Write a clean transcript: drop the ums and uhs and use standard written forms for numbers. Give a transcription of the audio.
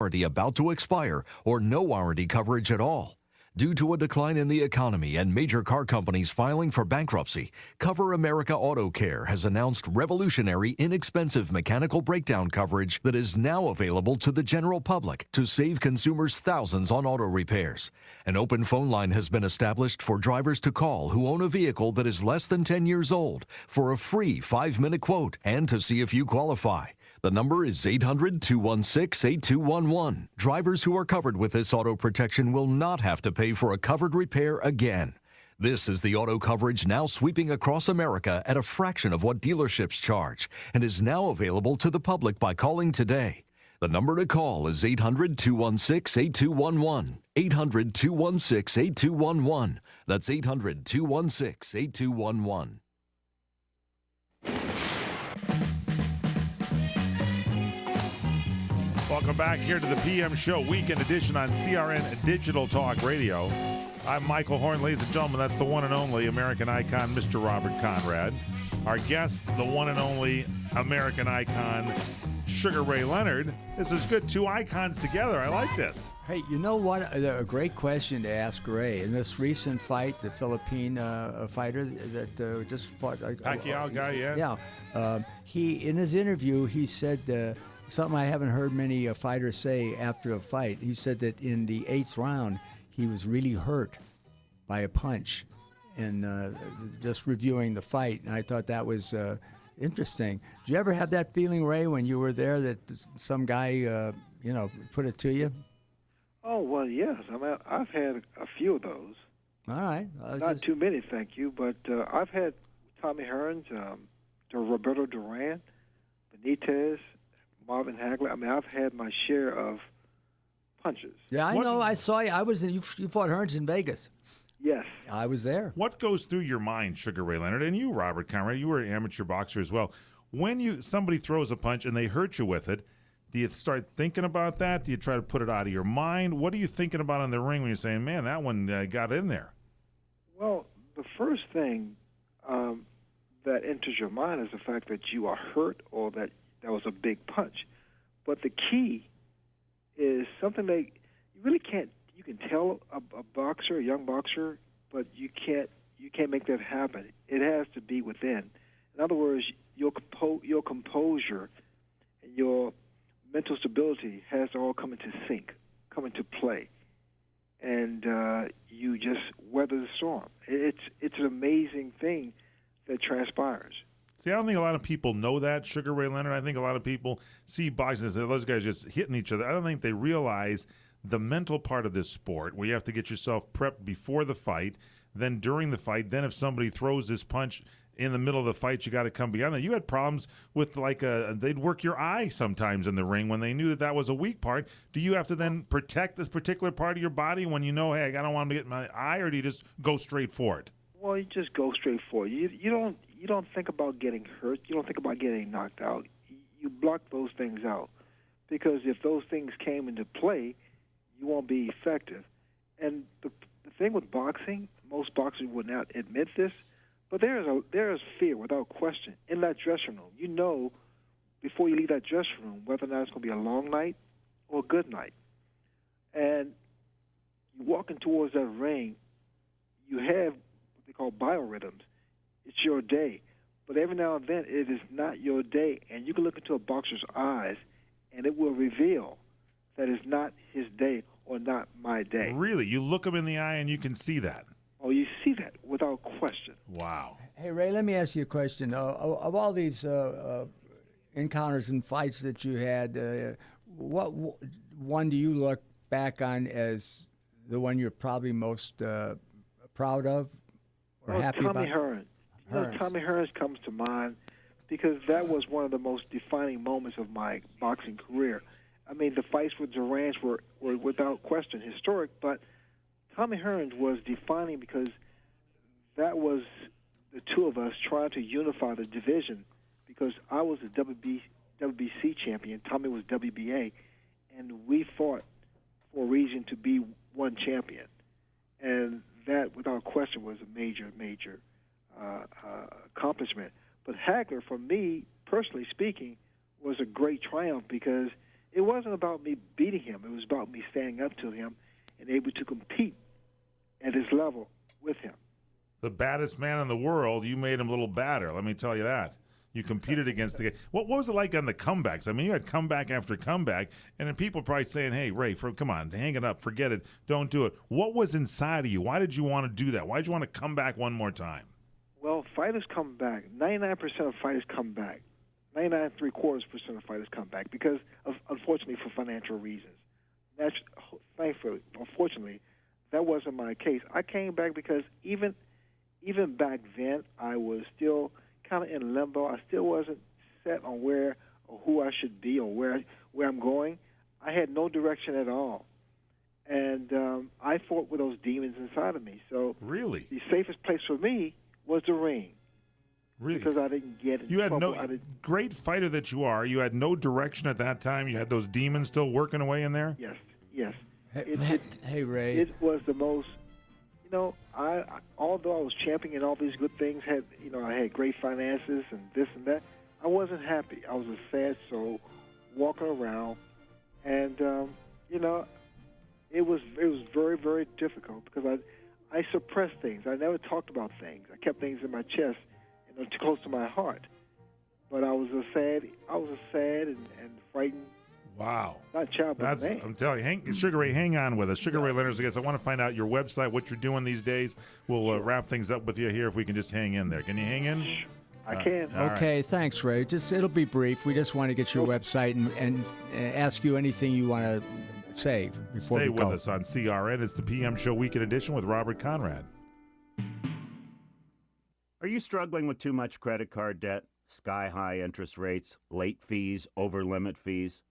warranty about to expire or no warranty coverage at all. Due to a decline in the economy and major car companies filing for bankruptcy, Cover America Auto Care has announced revolutionary, inexpensive mechanical breakdown coverage that is now available to the general public to save consumers thousands on auto repairs. An open phone line has been established for drivers to call who own a vehicle that is less than 10 years old for a free 5-minute quote and to see if you qualify. The number is 800-216-8211. Drivers who are covered with this auto protection will not have to pay for a covered repair again. This is the auto coverage now sweeping across America at a fraction of what dealerships charge and is now available to the public by calling today. The number to call is 800-216-8211. 800-216-8211. That's 800-216-8211. Welcome back here to the PM Show, weekend edition on CRN Digital Talk Radio. I'm Michael Horn, ladies and gentlemen. That's the one and only American icon, Mr. Robert Conrad. Our guest, the one and only American icon, Sugar Ray Leonard. This is good, two icons together. I like this. Hey, you know what? A great question to ask Ray. In this recent fight, the Philippine fighter that just fought... Pacquiao guy, yeah? Yeah. In his interview, he said... something I haven't heard many fighters say after a fight. He said that in the 8th round, he was really hurt by a punch, and just reviewing the fight. And I thought that was interesting. Did you ever have that feeling, Ray, when you were there, that some guy, put it to you? Oh, well, yes. I mean, I've had a few of those. All right. Not too many, thank you. But I've had Tommy Hearns, Roberto Duran, Benitez, Marvin Hagler. I mean, I've had my share of punches. Yeah, I know. I saw you. You fought Hearns in Vegas. Yes. I was there. What goes through your mind, Sugar Ray Leonard, and you, Robert Conrad, you were an amateur boxer as well. When somebody throws a punch and they hurt you with it, do you start thinking about that? Do you try to put it out of your mind? What are you thinking about in the ring when you're saying, man, that one got in there? Well, the first thing that enters your mind is the fact that you are hurt or that was a big punch. But the key is something that you really can't. You can tell a boxer, a young boxer, but you can't make that happen. It has to be within. In other words, your composure and your mental stability has to all come into sync, come into play, and you just weather the storm. It's an amazing thing that transpires. See, I don't think a lot of people know that, Sugar Ray Leonard. I think a lot of people see boxing and say, those guys just hitting each other. I don't think they realize the mental part of this sport, where you have to get yourself prepped before the fight, then during the fight, then if somebody throws this punch in the middle of the fight, you got to come beyond that. You had problems with, they'd work your eye sometimes in the ring when they knew that was a weak part. Do you have to then protect this particular part of your body when you know, hey, I don't want to get my eye, or do you just go straight for it? Well, you just go straight for it. You don't think about getting hurt. You don't think about getting knocked out. You block those things out, because if those things came into play, you won't be effective. And the thing with boxing, most boxers would not admit this, but there is fear without question in that dressing room. You know before you leave that dressing room whether or not it's going to be a long night or a good night. And you walking towards that ring, you have what they call biorhythms. It's your day. But every now and then, it is not your day. And you can look into a boxer's eyes, and it will reveal that it's not his day or not my day. Really? You look him in the eye, and you can see that? Oh, you see that without question. Wow. Hey, Ray, let me ask you a question. Of all these encounters and fights that you had, what one do you look back on as the one you're probably most proud of or happy about? Tommy Hearns. Tommy Hearns comes to mind because that was one of the most defining moments of my boxing career. I mean, the fights with Duran were without question historic, but Tommy Hearns was defining because that was the two of us trying to unify the division, because I was the WBC champion, Tommy was WBA, and we fought for a reason to be one champion. And that, without question, was a major accomplishment. But Hagler, for me, personally speaking, was a great triumph because it wasn't about me beating him. It was about me standing up to him and able to compete at his level with him. The baddest man in the world, you made him a little badder. Let me tell you that. You competed against the guy. What was it like on the comebacks? I mean, you had comeback after comeback, and then people probably saying, hey, Ray, come on, hang it up, forget it, don't do it. What was inside of you? Why did you want to do that? Why did you want to come back one more time? Well, fighters come back. 99% of fighters come back. 99.75% of fighters come back because, unfortunately, for financial reasons. Thankfully, unfortunately, that wasn't my case. I came back because even back then, I was still kind of in limbo. I still wasn't set on where or who I should be or where I'm going. I had no direction at all. And I fought with those demons inside of me. So really, the safest place for me was the ring. Really? Because I didn't get in you had trouble. Great fighter that you are. You had no direction at that time. You had those demons still working away in there. Yes. Hey, Ray. It was the most. I although I was championing all these good things, I had great finances and this and that. I wasn't happy. I was a sad soul walking around, and it was very, very difficult because I suppressed things. I never talked about things. I kept things in my chest, too close to my heart. But I was a sad and frightened. Wow. Not child, but man. I'm telling you, Sugar Ray, hang on with us. Sugar Ray Leonard's, I guess I want to find out your website, what you're doing these days. We'll wrap things up with you here if we can just hang in there. Can you hang in? I can. Okay, right. Thanks, Ray. It'll be brief. We just want to get your website and ask you anything you want to say before Stay we go. with us on CRN. It's the PM Show Weekend Edition with Robert Conrad. Are you struggling with too much credit card debt, sky-high interest rates, late fees, over-limit fees?